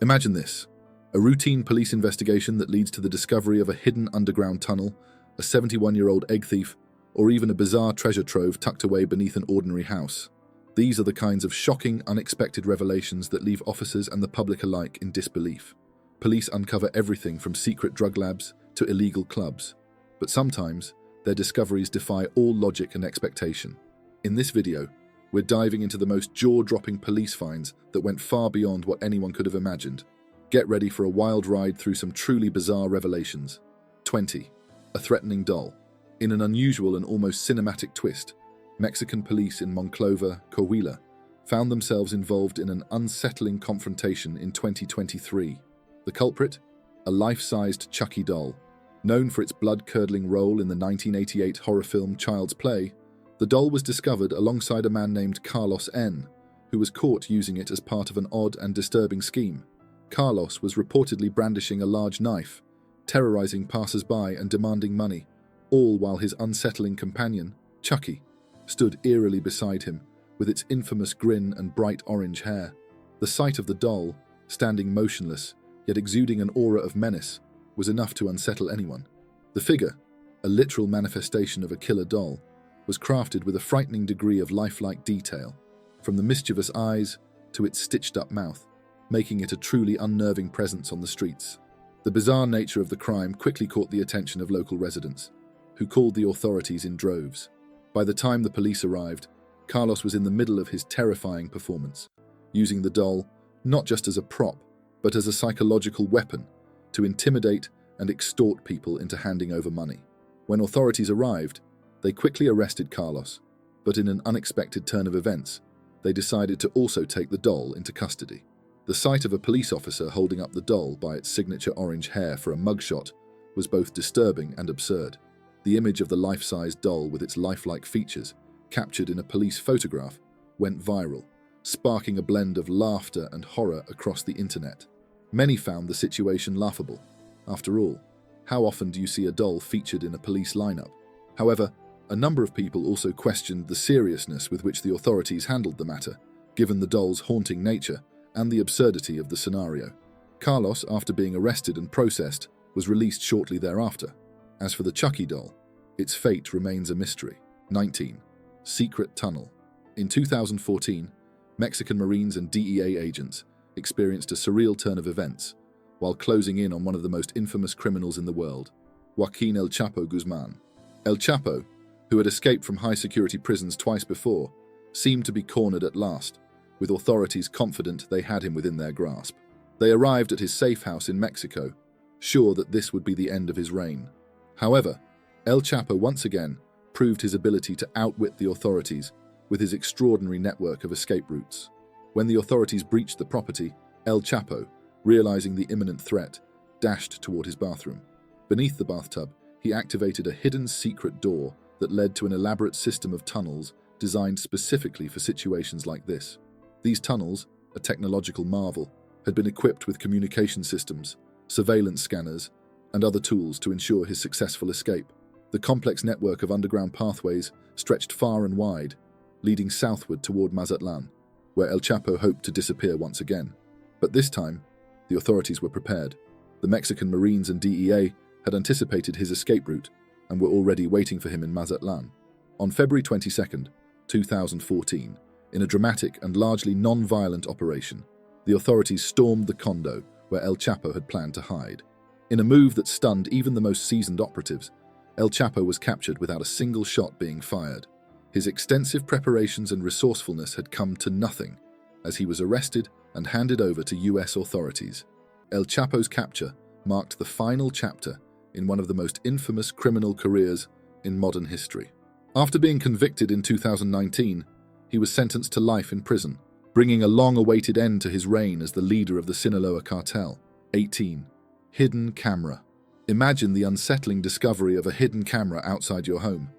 Imagine this: a routine police investigation that leads to the discovery of a hidden underground tunnel, a 71-year-old egg thief, or even a bizarre treasure trove tucked away beneath an ordinary house. These are the kinds of shocking, unexpected revelations that leave officers and the public alike in disbelief. Police uncover everything from secret drug labs to illegal clubs, but sometimes their discoveries defy all logic and expectation. In this video, we're diving into the most jaw-dropping police finds that went far beyond what anyone could have imagined. Get ready for a wild ride through some truly bizarre revelations. 20. A threatening doll. In an unusual and almost cinematic twist, Mexican police in Monclova, Coahuila, found themselves involved in an unsettling confrontation in 2023. The culprit? A life-sized Chucky doll. Known for its blood-curdling role in the 1988 horror film Child's Play, the doll was discovered alongside a man named Carlos N., who was caught using it as part of an odd and disturbing scheme. Carlos was reportedly brandishing a large knife, terrorizing passers-by and demanding money, all while his unsettling companion, Chucky, stood eerily beside him, with its infamous grin and bright orange hair. The sight of the doll, standing motionless, yet exuding an aura of menace, was enough to unsettle anyone. The figure, a literal manifestation of a killer doll, was crafted with a frightening degree of lifelike detail, from the mischievous eyes to its stitched-up mouth, making it a truly unnerving presence on the streets. The bizarre nature of the crime quickly caught the attention of local residents, who called the authorities in droves. By the time the police arrived, Carlos was in the middle of his terrifying performance, using the doll not just as a prop, but as a psychological weapon to intimidate and extort people into handing over money. When authorities arrived, they quickly arrested Carlos, but in an unexpected turn of events, they decided to also take the doll into custody. The sight of a police officer holding up the doll by its signature orange hair for a mugshot was both disturbing and absurd. The image of the life-sized doll with its lifelike features, captured in a police photograph, went viral, sparking a blend of laughter and horror across the internet. Many found the situation laughable. After all, how often do you see a doll featured in a police lineup? However, a number of people also questioned the seriousness with which the authorities handled the matter, given the doll's haunting nature and the absurdity of the scenario. Carlos, after being arrested and processed, was released shortly thereafter. As for the Chucky doll, its fate remains a mystery. 19. Secret tunnel. In 2014, Mexican Marines and DEA agents experienced a surreal turn of events while closing in on one of the most infamous criminals in the world, Joaquin El Chapo Guzman. El Chapo, who had escaped from high-security prisons twice before, seemed to be cornered at last, with authorities confident they had him within their grasp. They arrived at his safe house in Mexico, sure that this would be the end of his reign. However, El Chapo once again proved his ability to outwit the authorities with his extraordinary network of escape routes. When the authorities breached the property, El Chapo, realizing the imminent threat, dashed toward his bathroom. Beneath the bathtub, he activated a hidden secret door that led to an elaborate system of tunnels designed specifically for situations like this. These tunnels, a technological marvel, had been equipped with communication systems, surveillance scanners, and other tools to ensure his successful escape. The complex network of underground pathways stretched far and wide, leading southward toward Mazatlan, where El Chapo hoped to disappear once again. But this time, the authorities were prepared. The Mexican Marines and DEA had anticipated his escape route and were already waiting for him in Mazatlan. On February 22, 2014, in a dramatic and largely non-violent operation, the authorities stormed the condo where El Chapo had planned to hide. In a move that stunned even the most seasoned operatives, El Chapo was captured without a single shot being fired. His extensive preparations and resourcefulness had come to nothing, as he was arrested and handed over to US authorities. El Chapo's capture marked the final chapter in one of the most infamous criminal careers in modern history. After being convicted in 2019, he was sentenced to life in prison, bringing a long-awaited end to his reign as the leader of the Sinaloa cartel. 18. Hidden camera. Imagine the unsettling discovery of a hidden camera outside your home,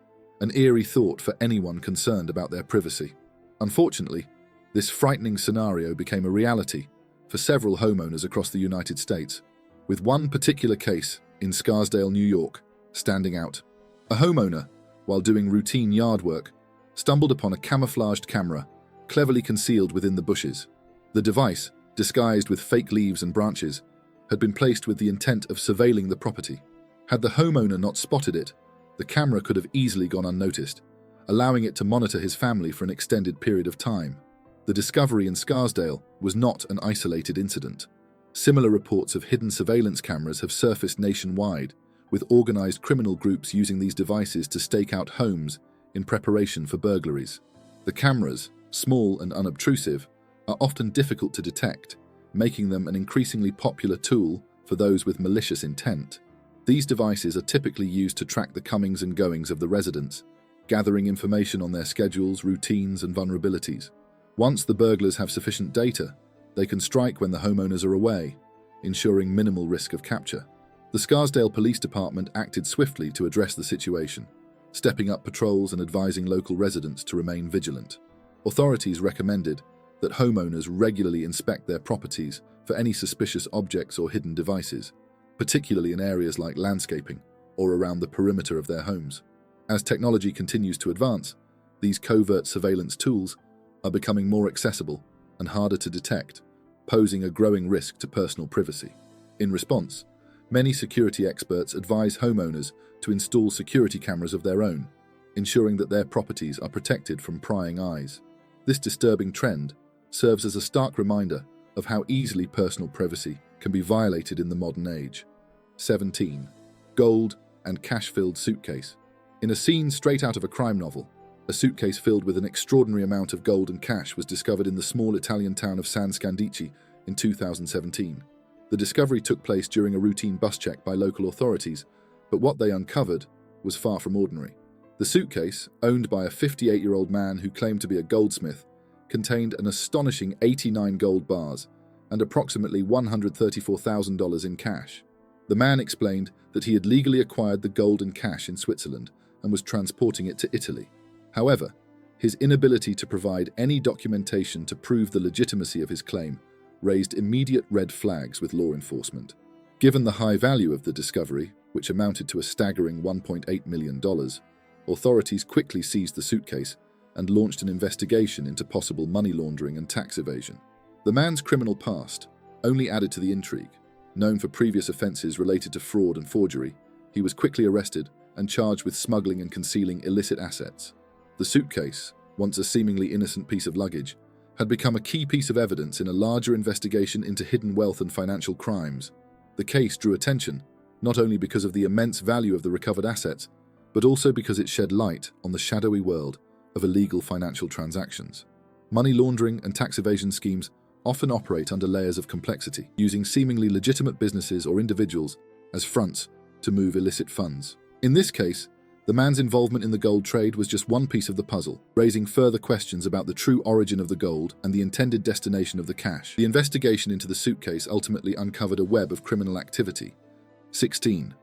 an eerie thought for anyone concerned about their privacy. Unfortunately, this frightening scenario became a reality for several homeowners across the United States, with one particular case in Scarsdale, New York, standing out. A homeowner, while doing routine yard work, stumbled upon a camouflaged camera cleverly concealed within the bushes. The device, disguised with fake leaves and branches, had been placed with the intent of surveilling the property. Had the homeowner not spotted it, the camera could have easily gone unnoticed, allowing it to monitor his family for an extended period of time. The discovery in Scarsdale was not an isolated incident. Similar reports of hidden surveillance cameras have surfaced nationwide, with organized criminal groups using these devices to stake out homes in preparation for burglaries. The cameras, small and unobtrusive, are often difficult to detect, making them an increasingly popular tool for those with malicious intent. These devices are typically used to track the comings and goings of the residents, gathering information on their schedules, routines, and vulnerabilities. Once the burglars have sufficient data, they can strike when the homeowners are away, ensuring minimal risk of capture. The Scarsdale Police Department acted swiftly to address the situation, stepping up patrols and advising local residents to remain vigilant. Authorities recommended that homeowners regularly inspect their properties for any suspicious objects or hidden devices, particularly in areas like landscaping or around the perimeter of their homes. As technology continues to advance, these covert surveillance tools are becoming more accessible and harder to detect, posing a growing risk to personal privacy. In response, many security experts advise homeowners to install security cameras of their own, ensuring that their properties are protected from prying eyes. This disturbing trend serves as a stark reminder of how easily personal privacy can be violated in the modern age. 17. Gold and cash-filled suitcase. In a scene straight out of a crime novel, a suitcase filled with an extraordinary amount of gold and cash was discovered in the small Italian town of San Scandici in 2017. The discovery took place during a routine bus check by local authorities, but what they uncovered was far from ordinary. The suitcase, owned by a 58-year-old man who claimed to be a goldsmith, contained an astonishing 89 gold bars and approximately $134,000 in cash. The man explained that he had legally acquired the gold and cash in Switzerland and was transporting it to Italy. However, his inability to provide any documentation to prove the legitimacy of his claim raised immediate red flags with law enforcement. Given the high value of the discovery, which amounted to a staggering $1.8 million, authorities quickly seized the suitcase and launched an investigation into possible money laundering and tax evasion. The man's criminal past only added to the intrigue. Known for previous offenses related to fraud and forgery, he was quickly arrested and charged with smuggling and concealing illicit assets. The suitcase, once a seemingly innocent piece of luggage, had become a key piece of evidence in a larger investigation into hidden wealth and financial crimes. The case drew attention, not only because of the immense value of the recovered assets, but also because it shed light on the shadowy world of illegal financial transactions. Money laundering and tax evasion schemes often operate under layers of complexity, using seemingly legitimate businesses or individuals as fronts to move illicit funds. In this case, the man's involvement in the gold trade was just one piece of the puzzle, raising further questions about the true origin of the gold and the intended destination of the cash. The investigation into the suitcase ultimately uncovered a web of criminal activity. 16.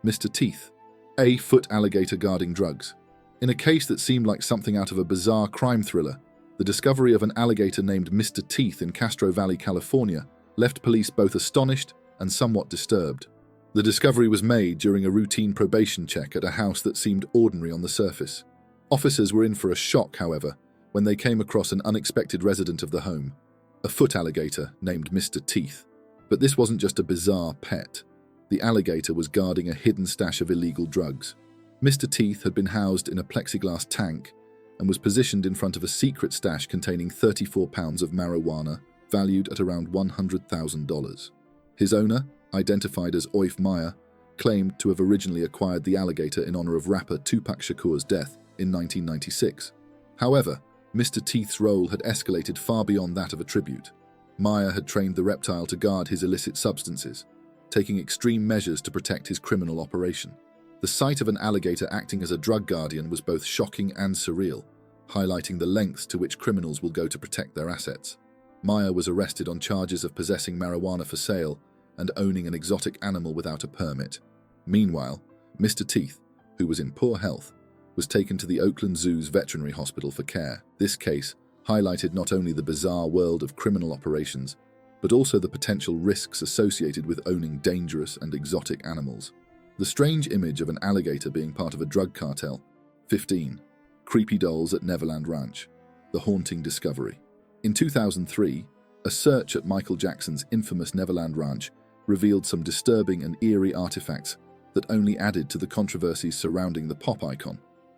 Mr. Teeth, a foot alligator guarding drugs. In a case that seemed like something out of a bizarre crime thriller, the discovery of an alligator named Mr. Teeth in Castro Valley, California, left police both astonished and somewhat disturbed. The discovery was made during a routine probation check at a house that seemed ordinary on the surface. Officers were in for a shock, however, when they came across an unexpected resident of the home, a foot alligator named Mr. Teeth. But this wasn't just a bizarre pet. The alligator was guarding a hidden stash of illegal drugs. Mr. Teeth had been housed in a plexiglass tank and was positioned in front of a secret stash containing 34 pounds of marijuana, valued at around $100,000. His owner, identified as Oif Meyer, claimed to have originally acquired the alligator in honor of rapper Tupac Shakur's death in 1996. However, Mr. Teeth's role had escalated far beyond that of a tribute. Meyer had trained the reptile to guard his illicit substances, taking extreme measures to protect his criminal operation. The sight of an alligator acting as a drug guardian was both shocking and surreal, highlighting the lengths to which criminals will go to protect their assets. Meyer was arrested on charges of possessing marijuana for sale and owning an exotic animal without a permit. Meanwhile, Mr. Teeth, who was in poor health, was taken to the Oakland Zoo's veterinary hospital for care. This case highlighted not only the bizarre world of criminal operations, but also the potential risks associated with owning dangerous and exotic animals. The strange image of an alligator being part of a drug cartel. 15. Creepy dolls at Neverland Ranch. The haunting discovery. In 2003, A search at Michael Jackson's infamous Neverland Ranch revealed some disturbing and eerie artifacts that only added to the controversies surrounding the pop icon.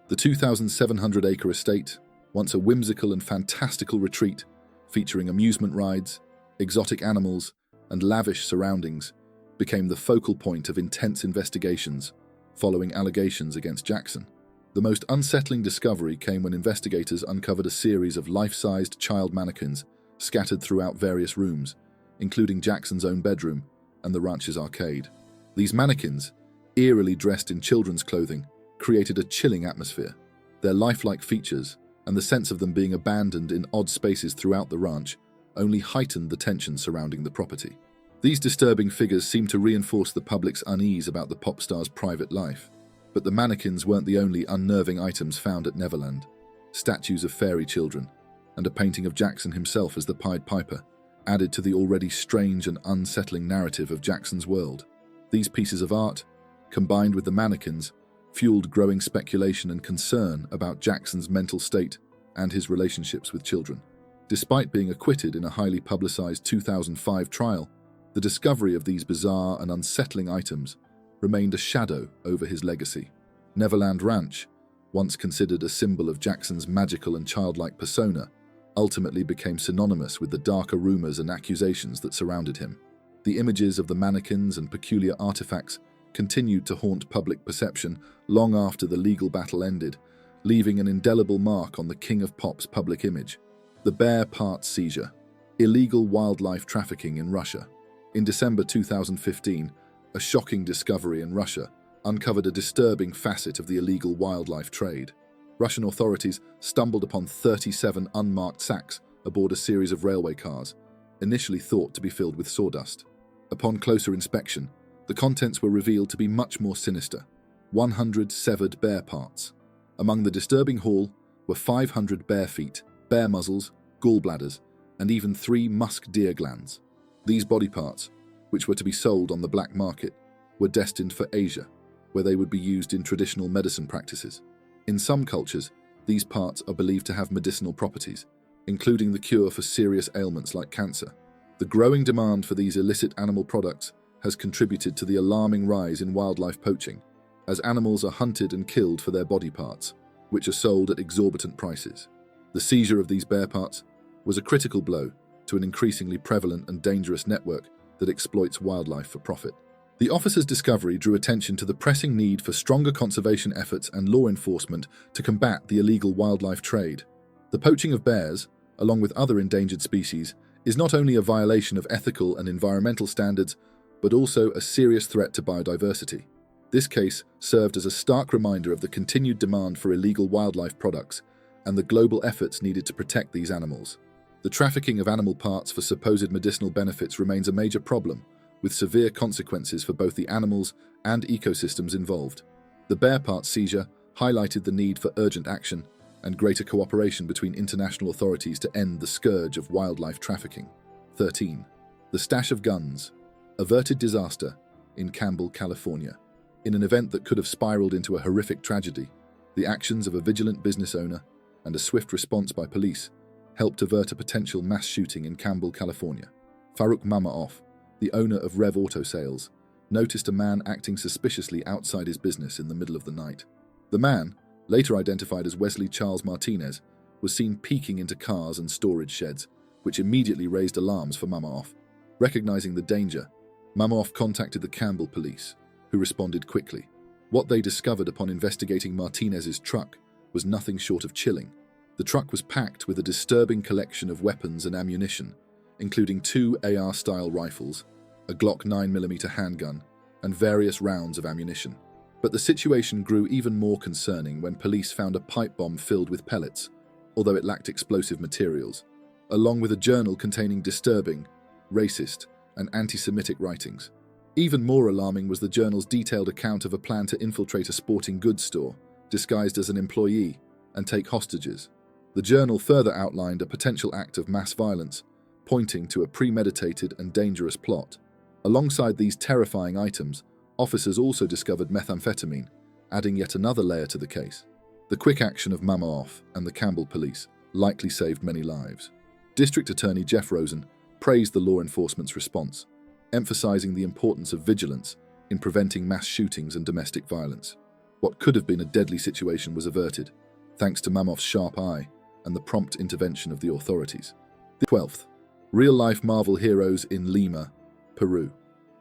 The 2,700-acre estate, once a whimsical and fantastical retreat featuring amusement rides, exotic animals, and lavish surroundings, became the focal point of intense investigations following allegations against Jackson. The most unsettling discovery came when investigators uncovered a series of life-sized child mannequins scattered throughout various rooms, including Jackson's own bedroom and the ranch's arcade. These mannequins, eerily dressed in children's clothing, created a chilling atmosphere. Their lifelike features and the sense of them being abandoned in odd spaces throughout the ranch only heightened the tension surrounding the property. These disturbing figures seemed to reinforce the public's unease about the pop star's private life. But the mannequins weren't the only unnerving items found at Neverland. Statues of fairy children and a painting of Jackson himself as the Pied Piper added to the already strange and unsettling narrative of Jackson's world. These pieces of art, combined with the mannequins, fueled growing speculation and concern about Jackson's mental state and his relationships with children. Despite being acquitted in a highly publicized 2005 trial, the discovery of these bizarre and unsettling items remained a shadow over his legacy. Neverland Ranch, once considered a symbol of Jackson's magical and childlike persona, ultimately became synonymous with the darker rumors and accusations that surrounded him. The images of the mannequins and peculiar artifacts continued to haunt public perception long after the legal battle ended, leaving an indelible mark on the King of Pop's public image. The bear parts seizure, illegal wildlife trafficking in Russia. In December 2015, a shocking discovery in Russia uncovered a disturbing facet of the illegal wildlife trade. Russian authorities stumbled upon 37 unmarked sacks aboard a series of railway cars, initially thought to be filled with sawdust. Upon closer inspection, the contents were revealed to be much more sinister: 100 severed bear parts. Among the disturbing haul were 500 bear feet, bear muzzles, gallbladders, and even 3 musk deer glands. These body parts, which were to be sold on the black market, were destined for Asia, where they would be used in traditional medicine practices. In some cultures, these parts are believed to have medicinal properties, including the cure for serious ailments like cancer. The growing demand for these illicit animal products has contributed to the alarming rise in wildlife poaching, as animals are hunted and killed for their body parts, which are sold at exorbitant prices. The seizure of these bear parts was a critical blow to an increasingly prevalent and dangerous network that exploits wildlife for profit. The officers' discovery drew attention to the pressing need for stronger conservation efforts and law enforcement to combat the illegal wildlife trade. The poaching of bears, along with other endangered species, is not only a violation of ethical and environmental standards, but also a serious threat to biodiversity. This case served as a stark reminder of the continued demand for illegal wildlife products and the global efforts needed to protect these animals. The trafficking of animal parts for supposed medicinal benefits remains a major problem, with severe consequences for both the animals and ecosystems involved. The bear parts seizure highlighted the need for urgent action and greater cooperation between international authorities to end the scourge of wildlife trafficking. 13. The stash of guns. Averted disaster in Campbell, California. In an event that could have spiraled into a horrific tragedy, the actions of a vigilant business owner and a swift response by police helped avert a potential mass shooting in Campbell, California. Farouk Mamaoff, the owner of Rev Auto Sales, noticed a man acting suspiciously outside his business in the middle of the night. The man, later identified as Wesley Charles Martinez, was seen peeking into cars and storage sheds, which immediately raised alarms for Mamaoff. Recognizing the danger, Mamaoff contacted the Campbell police, who responded quickly. What they discovered upon investigating Martinez's truck was nothing short of chilling. The truck was packed with a disturbing collection of weapons and ammunition, including 2 AR-style rifles, a Glock 9mm handgun, and various rounds of ammunition. But the situation grew even more concerning when police found a pipe bomb filled with pellets, although it lacked explosive materials, along with a journal containing disturbing, racist, and anti-Semitic writings. Even more alarming was the journal's detailed account of a plan to infiltrate a sporting goods store, disguised as an employee, and take hostages. The journal further outlined a potential act of mass violence, pointing to a premeditated and dangerous plot. Alongside these terrifying items, officers also discovered methamphetamine, adding yet another layer to the case. The quick action of Mamaoff and the Campbell police likely saved many lives. District Attorney Jeff Rosen praised the law enforcement's response, emphasizing the importance of vigilance in preventing mass shootings and domestic violence. What could have been a deadly situation was averted, thanks to Mamoff's sharp eye and the prompt intervention of the authorities. The 12th. Real-life Marvel heroes in Lima, Peru.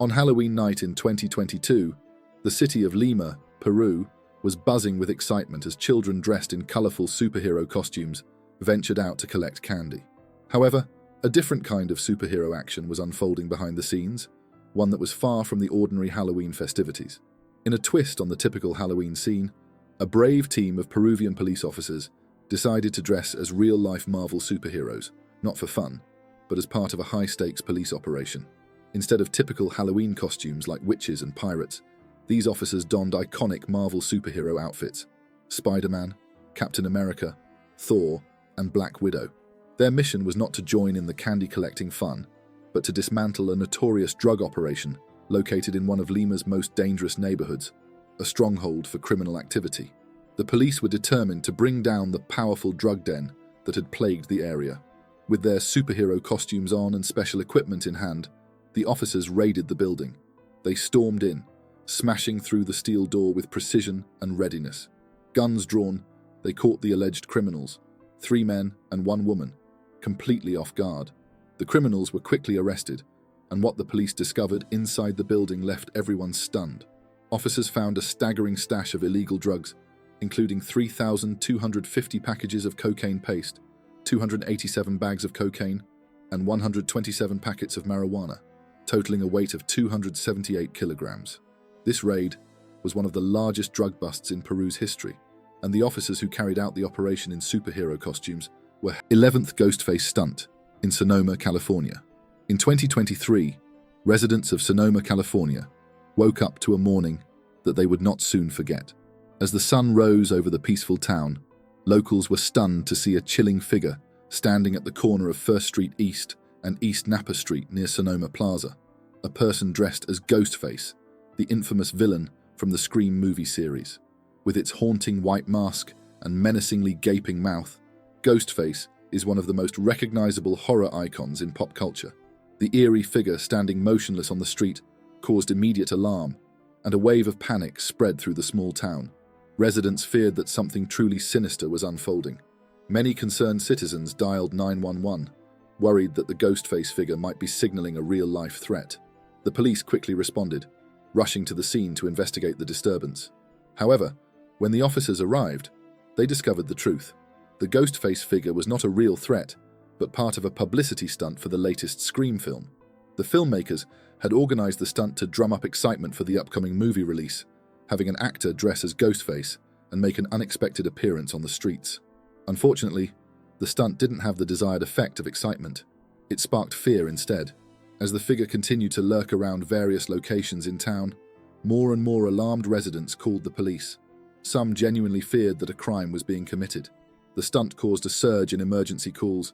On Halloween night in 2022, the city of Lima, Peru, was buzzing with excitement as children dressed in colorful superhero costumes ventured out to collect candy. However, a different kind of superhero action was unfolding behind the scenes, one that was far from the ordinary Halloween festivities. In a twist on the typical Halloween scene, a brave team of Peruvian police officers decided to dress as real-life Marvel superheroes, not for fun, but as part of a high-stakes police operation. Instead of typical Halloween costumes like witches and pirates, these officers donned iconic Marvel superhero outfits: Spider-Man, Captain America, Thor, and Black Widow. Their mission was not to join in the candy-collecting fun, but to dismantle a notorious drug operation located in one of Lima's most dangerous neighborhoods, a stronghold for criminal activity. The police were determined to bring down the powerful drug den that had plagued the area. With their superhero costumes on and special equipment in hand, the officers raided the building. They stormed in, smashing through the steel door with precision and readiness. Guns drawn, they caught the alleged criminals, 3 men and 1 woman, completely off guard. The criminals were quickly arrested, and what the police discovered inside the building left everyone stunned. Officers found a staggering stash of illegal drugs, including 3,250 packages of cocaine paste, 287 bags of cocaine, and 127 packets of marijuana, totaling a weight of 278 kilograms. This raid was one of the largest drug busts in Peru's history, and the officers who carried out the operation in superhero costumes were 11th Ghostface Stunt in Sonoma, California. In 2023, residents of Sonoma, California, woke up to a morning that they would not soon forget. As the sun rose over the peaceful town, locals were stunned to see a chilling figure standing at the corner of First Street East and East Napa Street near Sonoma Plaza, a person dressed as Ghostface, the infamous villain from the Scream movie series. With its haunting white mask and menacingly gaping mouth, Ghostface is one of the most recognizable horror icons in pop culture. The eerie figure standing motionless on the street caused immediate alarm, and a wave of panic spread through the small town. Residents feared that something truly sinister was unfolding. Many concerned citizens dialed 911, worried that the Ghostface figure might be signaling a real-life threat. The police quickly responded, rushing to the scene to investigate the disturbance. However, when the officers arrived, they discovered the truth. The Ghostface figure was not a real threat, but part of a publicity stunt for the latest Scream film. The filmmakers had organized the stunt to drum up excitement for the upcoming movie release, having an actor dress as Ghostface and make an unexpected appearance on the streets. Unfortunately, the stunt didn't have the desired effect of excitement. It sparked fear instead. As the figure continued to lurk around various locations in town, more and more alarmed residents called the police. Some genuinely feared that a crime was being committed. The stunt caused a surge in emergency calls.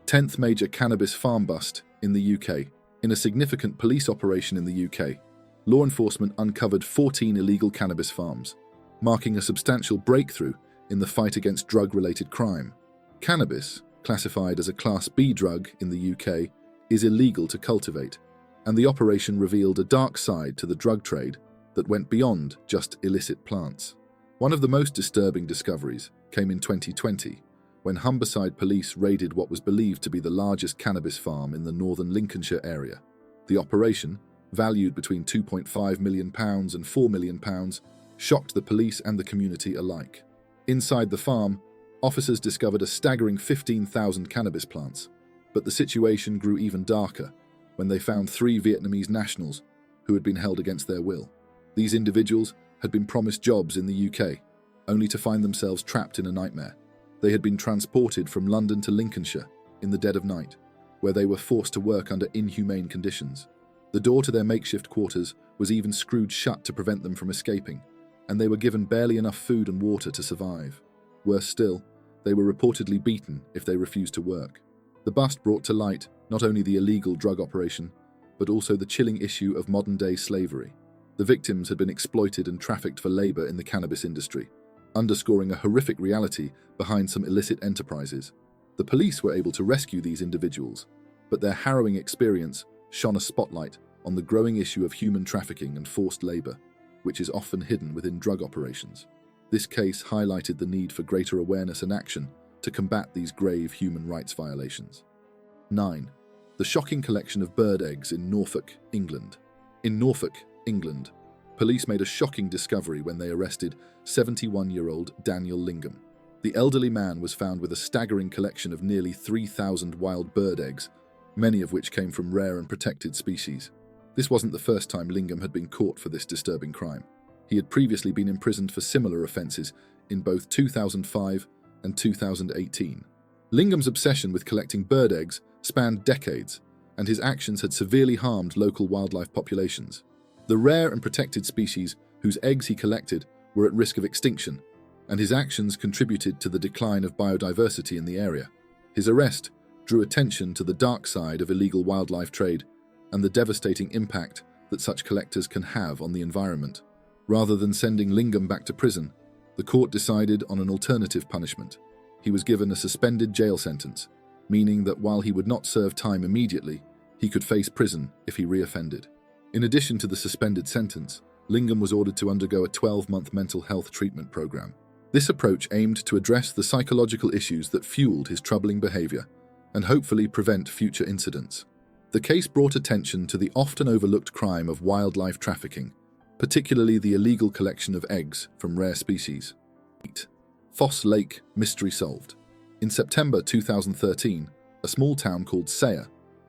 10th major cannabis farm bust in the UK. In a significant police operation in the UK, law enforcement uncovered 14 illegal cannabis farms, marking a substantial breakthrough in the fight against drug-related crime. Cannabis, classified as a Class B drug in the UK, is illegal to cultivate, and the operation revealed a dark side to the drug trade that went beyond just illicit plants. One of the most disturbing discoveries came in 2020, when Humberside police raided what was believed to be the largest cannabis farm in the northern Lincolnshire area. The operation, valued between £2.5 million and £4 million, shocked the police and the community alike. Inside the farm, officers discovered a staggering 15,000 cannabis plants, but the situation grew even darker when they found 3 Vietnamese nationals who had been held against their will. These individuals had been promised jobs in the UK, only to find themselves trapped in a nightmare. They had been transported from London to Lincolnshire in the dead of night, where they were forced to work under inhumane conditions. The door to their makeshift quarters was even screwed shut to prevent them from escaping, and they were given barely enough food and water to survive. Worse still, they were reportedly beaten if they refused to work. The bust brought to light not only the illegal drug operation, but also the chilling issue of modern-day slavery. The victims had been exploited and trafficked for labor in the cannabis industry, underscoring a horrific reality behind some illicit enterprises. The police were able to rescue these individuals, but their harrowing experience shone a spotlight on the growing issue of human trafficking and forced labor, which is often hidden within drug operations. This case highlighted the need for greater awareness and action to combat these grave human rights violations. 9. The shocking collection of bird eggs in Norfolk, England. In Norfolk, England, police made a shocking discovery when they arrested 71-year-old Daniel Lingham. The elderly man was found with a staggering collection of nearly 3,000 wild bird eggs, many of which came from rare and protected species. This wasn't the first time Lingham had been caught for this disturbing crime. He had previously been imprisoned for similar offences in both 2005 and 2018. Lingham's obsession with collecting bird eggs spanned decades, and his actions had severely harmed local wildlife populations. The rare and protected species whose eggs he collected were at risk of extinction, and his actions contributed to the decline of biodiversity in the area. His arrest drew attention to the dark side of illegal wildlife trade and the devastating impact that such collectors can have on the environment. Rather than sending Lingham back to prison, the court decided on an alternative punishment. He was given a suspended jail sentence, meaning that while he would not serve time immediately, he could face prison if he reoffended. In addition to the suspended sentence, Lingham was ordered to undergo a 12-month mental health treatment program. This approach aimed to address the psychological issues that fueled his troubling behavior and hopefully prevent future incidents. The case brought attention to the often overlooked crime of wildlife trafficking, particularly the illegal collection of eggs from rare species. 8. Foss Lake mystery solved. In September 2013, a small town called Saya,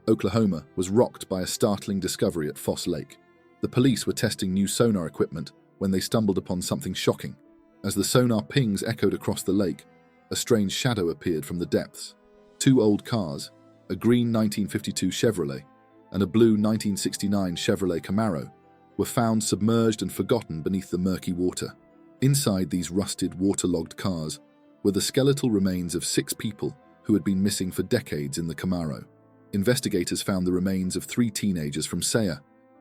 Oklahoma, was rocked by a startling discovery at Foss Lake. The police were testing new sonar equipment when they stumbled upon something shocking. As the sonar pings echoed across the lake, a strange shadow appeared from the depths. Two old cars, a green 1952 Chevrolet and a blue 1969 Chevrolet Camaro, were found submerged and forgotten beneath the murky water. Inside these rusted, waterlogged cars were the skeletal remains of 6 people who had been missing for decades in the Camaro. Investigators found the remains of 3 teenagers from Saya: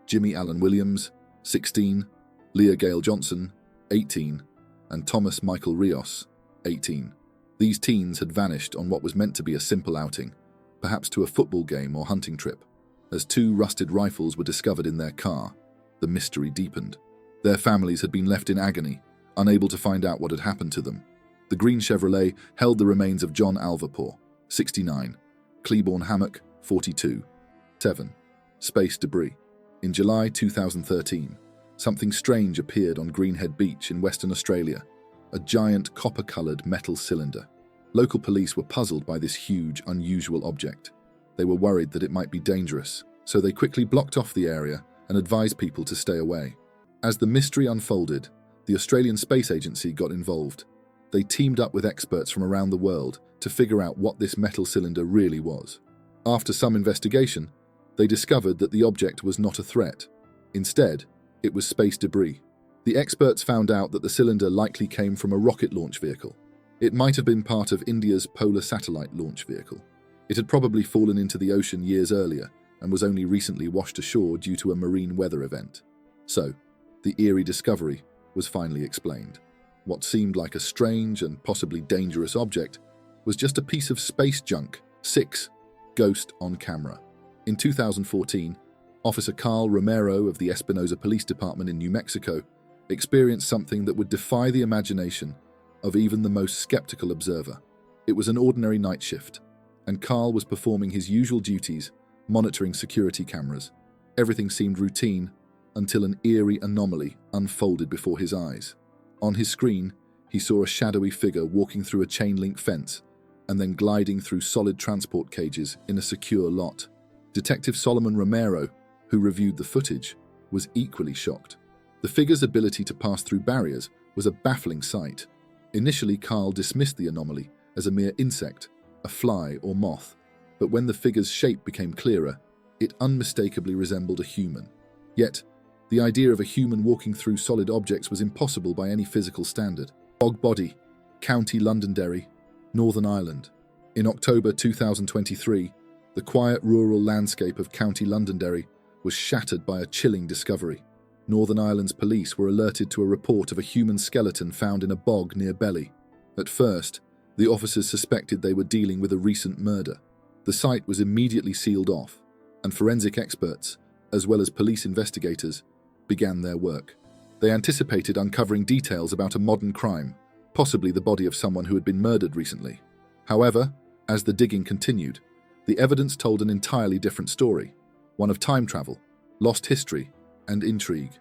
Jimmy Allen Williams, 16, Leah Gale Johnson, 18, and Thomas Michael Rios, 18. These teens had vanished on what was meant to be a simple outing, perhaps to a football game or hunting trip. As 2 rusted rifles were discovered in their car, the mystery deepened. Their families had been left in agony, unable to find out what had happened to them. The green Chevrolet held the remains of John Alvapor, 69, Cleburne Hammock, 42. 7. Space debris. In July 2013, something strange appeared on Greenhead Beach in Western Australia, a giant copper-coloured metal cylinder. Local police were puzzled by this huge, unusual object. They were worried that it might be dangerous, so they quickly blocked off the area and advised people to stay away. As the mystery unfolded, the Australian Space Agency got involved. They teamed up with experts from around the world to figure out what this metal cylinder really was. After some investigation, they discovered that the object was not a threat. Instead, it was space debris. The experts found out that the cylinder likely came from a rocket launch vehicle. It might have been part of India's Polar Satellite launch vehicle. It had probably fallen into the ocean years earlier and was only recently washed ashore due to a marine weather event. So, the eerie discovery was finally explained. What seemed like a strange and possibly dangerous object was just a piece of space junk. 6. Ghost on camera. In 2014, Officer Carl Romero of the Espinosa Police Department in New Mexico experienced something that would defy the imagination of even the most skeptical observer. It was an ordinary night shift, and Carl was performing his usual duties, monitoring security cameras. Everything seemed routine until an eerie anomaly unfolded before his eyes. On his screen, he saw a shadowy figure walking through a chain-link fence and then gliding through solid transport cages in a secure lot. Detective Solomon Romero, who reviewed the footage, was equally shocked. The figure's ability to pass through barriers was a baffling sight. Initially, Carl dismissed the anomaly as a mere insect, a fly or moth, but when the figure's shape became clearer, it unmistakably resembled a human. Yet, the idea of a human walking through solid objects was impossible by any physical standard. Bog Body, County Londonderry, Northern Ireland. In October 2023, the quiet rural landscape of County Londonderry was shattered by a chilling discovery. Northern Ireland's police were alerted to a report of a human skeleton found in a bog near Belly. At first, the officers suspected they were dealing with a recent murder. The site was immediately sealed off, and forensic experts, as well as police investigators, began their work. They anticipated uncovering details about a modern crime, possibly the body of someone who had been murdered recently. However, as the digging continued, the evidence told an entirely different story, one of time travel, lost history, and intrigue.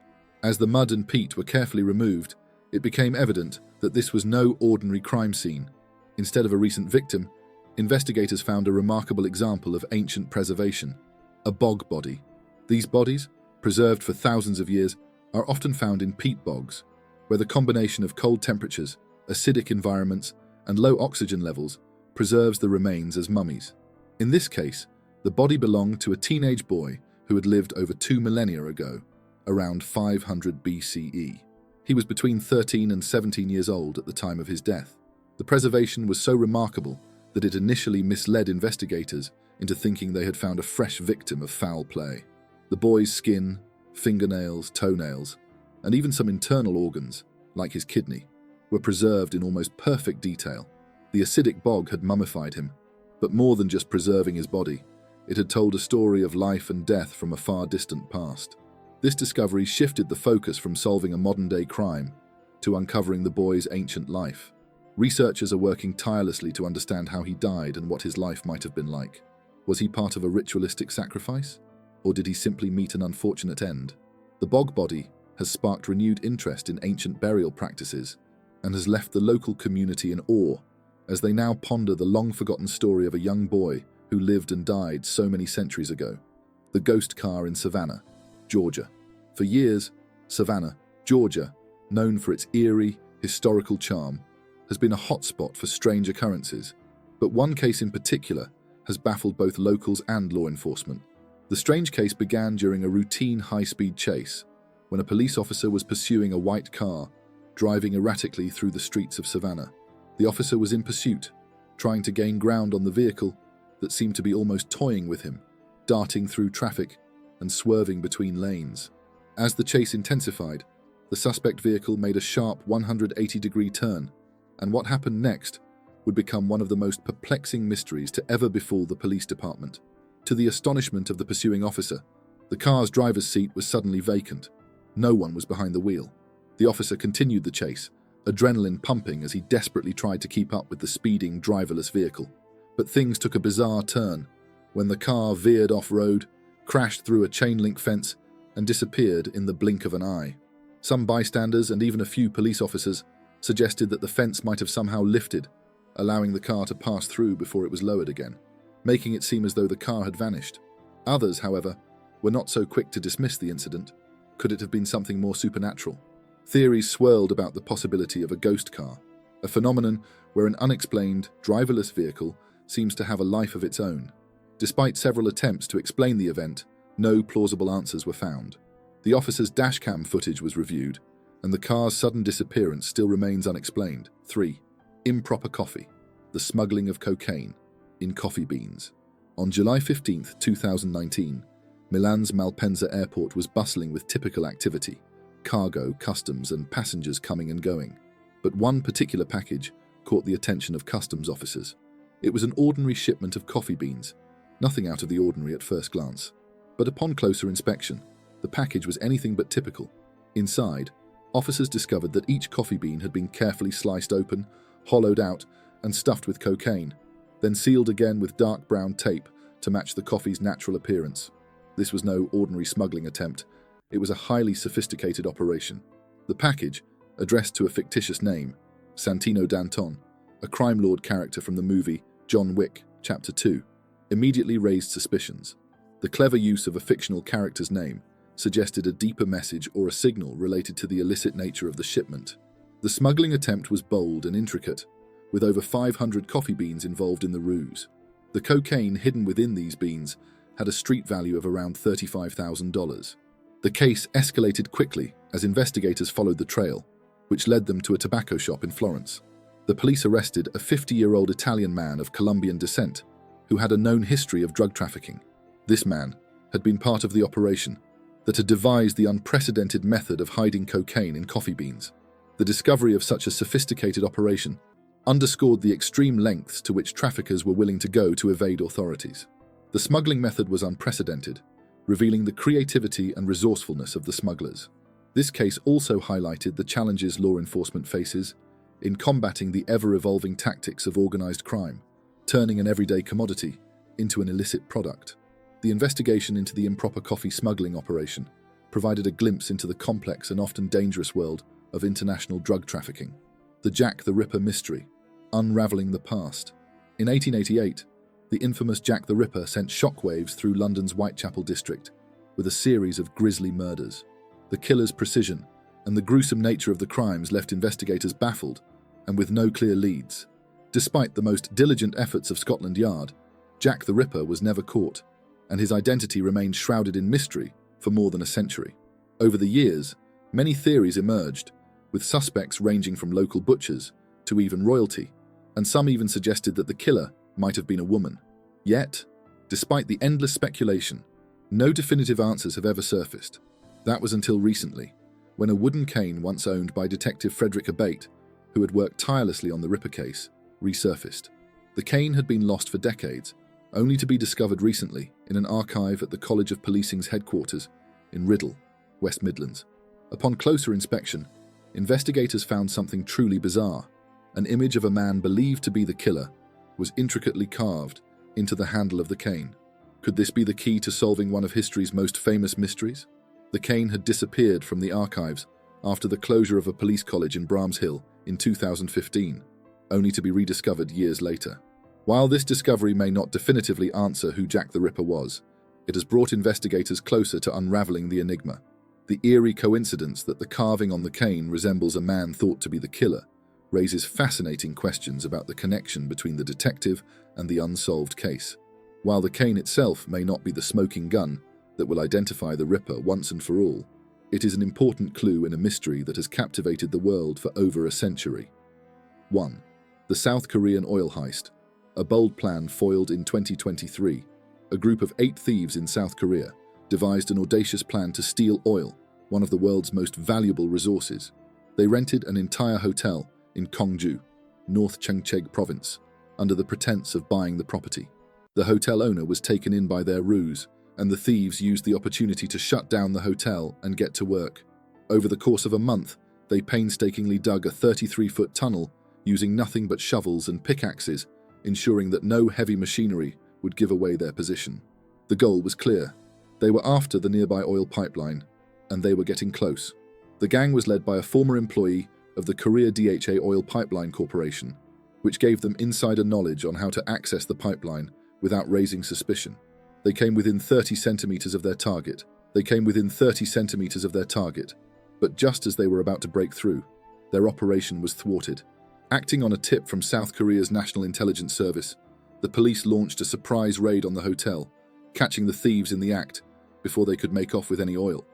As the mud and peat were carefully removed, it became evident that this was no ordinary crime scene. Instead of a recent victim, investigators found a remarkable example of ancient preservation, a bog body. These bodies, preserved for thousands of years, are often found in peat bogs, where the combination of cold temperatures, acidic environments, and low oxygen levels preserves the remains as mummies. In this case, the body belonged to a teenage boy who had lived over 2 millennia ago, around 500 BCE. He was between 13 and 17 years old at the time of his death. The preservation was so remarkable that it initially misled investigators into thinking they had found a fresh victim of foul play. The boy's skin, fingernails, toenails, and even some internal organs, like his kidney, were preserved in almost perfect detail. The acidic bog had mummified him, but more than just preserving his body, it had told a story of life and death from a far distant past. This discovery shifted the focus from solving a modern-day crime to uncovering the boy's ancient life. Researchers are working tirelessly to understand how he died and what his life might have been like. Was he part of a ritualistic sacrifice? Or did he simply meet an unfortunate end? The bog body has sparked renewed interest in ancient burial practices and has left the local community in awe as they now ponder the long-forgotten story of a young boy who lived and died so many centuries ago. The ghost car in Savannah, Georgia. For years, Savannah, Georgia, known for its eerie, historical charm, has been a hotspot for strange occurrences, but one case in particular has baffled both locals and law enforcement. The strange case began during a routine high-speed chase, when a police officer was pursuing a white car, driving erratically through the streets of Savannah. The officer was in pursuit, trying to gain ground on the vehicle that seemed to be almost toying with him, darting through traffic and swerving between lanes. As the chase intensified, the suspect vehicle made a sharp 180-degree turn, and what happened next would become one of the most perplexing mysteries to ever befall the police department. To the astonishment of the pursuing officer, the car's driver's seat was suddenly vacant. No one was behind the wheel. The officer continued the chase, adrenaline pumping as he desperately tried to keep up with the speeding, driverless vehicle. But things took a bizarre turn when the car veered off-road, crashed through a chain-link fence, and disappeared in the blink of an eye. Some bystanders and even a few police officers suggested that the fence might have somehow lifted, allowing the car to pass through before it was lowered again, making it seem as though the car had vanished. Others, however, were not so quick to dismiss the incident. Could it have been something more supernatural? Theories swirled about the possibility of a ghost car, a phenomenon where an unexplained, driverless vehicle seems to have a life of its own. Despite several attempts to explain the event, no plausible answers were found. The officer's dashcam footage was reviewed, and the car's sudden disappearance still remains unexplained. 3. Improper coffee. The smuggling of cocaine in coffee beans. On July 15, 2019, Milan's Malpensa airport was bustling with typical activity, cargo, customs, and passengers coming and going. But one particular package caught the attention of customs officers. It was an ordinary shipment of coffee beans, nothing out of the ordinary at first glance. But upon closer inspection, the package was anything but typical. Inside, officers discovered that each coffee bean had been carefully sliced open, hollowed out, and stuffed with cocaine, then sealed again with dark brown tape to match the coffee's natural appearance. This was no ordinary smuggling attempt. It was a highly sophisticated operation. The package, addressed to a fictitious name, Santino Danton, a crime lord character from the movie John Wick, Chapter 2, immediately raised suspicions. The clever use of a fictional character's name suggested a deeper message or a signal related to the illicit nature of the shipment. The smuggling attempt was bold and intricate, with over 500 coffee beans involved in the ruse. The cocaine hidden within these beans had a street value of around $35,000. The case escalated quickly as investigators followed the trail, which led them to a tobacco shop in Florence. The police arrested a 50-year-old Italian man of Colombian descent who had a known history of drug trafficking. This man had been part of the operation that had devised the unprecedented method of hiding cocaine in coffee beans. The discovery of such a sophisticated operation underscored the extreme lengths to which traffickers were willing to go to evade authorities. The smuggling method was unprecedented, revealing the creativity and resourcefulness of the smugglers. This case also highlighted the challenges law enforcement faces in combating the ever-evolving tactics of organized crime, turning an everyday commodity into an illicit product. The investigation into the improper coffee smuggling operation provided a glimpse into the complex and often dangerous world of international drug trafficking. The Jack the Ripper mystery, unraveling the past. In 1888, the infamous Jack the Ripper sent shockwaves through London's Whitechapel district with a series of grisly murders. The killer's precision and the gruesome nature of the crimes left investigators baffled and with no clear leads. Despite the most diligent efforts of Scotland Yard, Jack the Ripper was never caught, and his identity remained shrouded in mystery for more than a century. Over the years, many theories emerged, with suspects ranging from local butchers to even royalty, and some even suggested that the killer might have been a woman. Yet, despite the endless speculation, no definitive answers have ever surfaced. That was until recently, when a wooden cane once owned by Detective Frederick Abate, who had worked tirelessly on the Ripper case, resurfaced. The cane had been lost for decades, only to be discovered recently in an archive at the College of Policing's headquarters in Riddle, West Midlands. Upon closer inspection, investigators found something truly bizarre. An image of a man believed to be the killer was intricately carved into the handle of the cane. Could this be the key to solving one of history's most famous mysteries? The cane had disappeared from the archives after the closure of a police college in Bramshill in 2015, only to be rediscovered years later. While this discovery may not definitively answer who Jack the Ripper was, it has brought investigators closer to unraveling the enigma. The eerie coincidence that the carving on the cane resembles a man thought to be the killer raises fascinating questions about the connection between the detective and the unsolved case. While the cane itself may not be the smoking gun that will identify the Ripper once and for all, it is an important clue in a mystery that has captivated the world for over a century. 1. The South Korean oil heist. A bold plan foiled in 2023. A group of 8 thieves in South Korea devised an audacious plan to steal oil, one of the world's most valuable resources. They rented an entire hotel in Gyeongju, North Cheongcheog province, under the pretense of buying the property. The hotel owner was taken in by their ruse, and the thieves used the opportunity to shut down the hotel and get to work. Over the course of a month, they painstakingly dug a 33-foot tunnel using nothing but shovels and pickaxes, ensuring that no heavy machinery would give away their position. The goal was clear. They were after the nearby oil pipeline, and they were getting close. The gang was led by a former employee of the Korea DHA Oil Pipeline Corporation, which gave them insider knowledge on how to access the pipeline without raising suspicion. They came within 30 centimeters of their target. But just as they were about to break through, their operation was thwarted. Acting on a tip from South Korea's National Intelligence Service, the police launched a surprise raid on the hotel, catching the thieves in the act before they could make off with any oil.